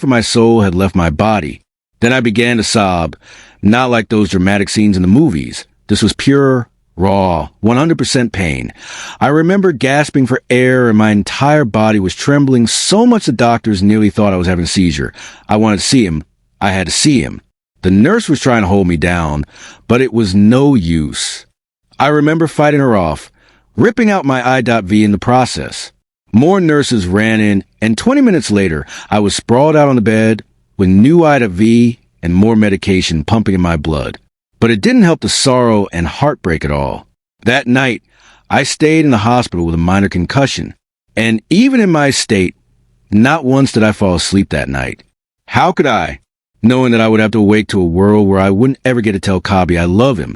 of my soul had left my body. Then I began to sob, not like those dramatic scenes in the movies. This was pure, raw, 100% pain. I remember gasping for air and my entire body was trembling so much the doctors nearly thought I was having a seizure. I wanted to see him. I had to see him. The nurse was trying to hold me down, but it was no use. I remember fighting her off, ripping out my I.V in the process. More nurses ran in, and 20 minutes later, I was sprawled out on the bed with new I.V and more medication pumping in my blood. But it didn't help the sorrow and heartbreak at all. That night, I stayed in the hospital with a minor concussion, and even in my state, not once did I fall asleep that night. How could I, knowing that I would have to awake to a world where I wouldn't ever get to tell Kabi I love him,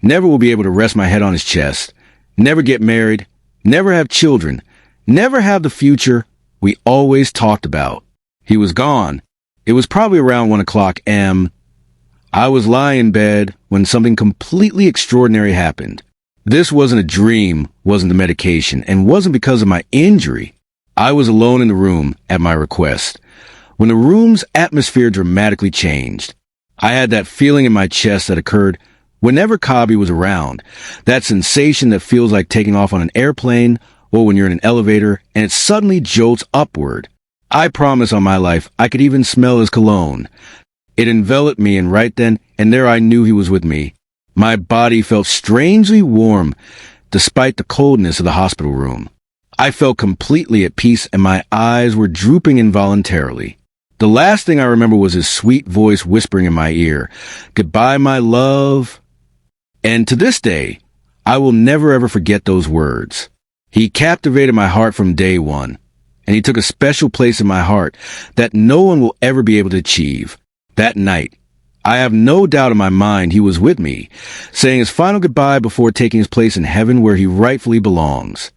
never will be able to rest my head on his chest, never get married, never have children, never have the future we always talked about. He was gone. It was probably around 1 o'clock a.m. I was lying in bed when something completely extraordinary happened. This wasn't a dream, wasn't the medication, and wasn't because of my injury. I was alone in the room at my request, when the room's atmosphere dramatically changed. I had that feeling in my chest that occurred whenever Kabi was around, that sensation that feels like taking off on an airplane or when you're in an elevator and it suddenly jolts upward. I promise on my life I could even smell his cologne. It enveloped me, and right then and there I knew he was with me. My body felt strangely warm despite the coldness of the hospital room. I felt completely at peace and my eyes were drooping involuntarily. The last thing I remember was his sweet voice whispering in my ear, "Goodbye, my love." And to this day, I will never ever forget those words. He captivated my heart from day one, and he took a special place in my heart that no one will ever be able to achieve. That night, I have no doubt in my mind he was with me, saying his final goodbye before taking his place in heaven where he rightfully belongs.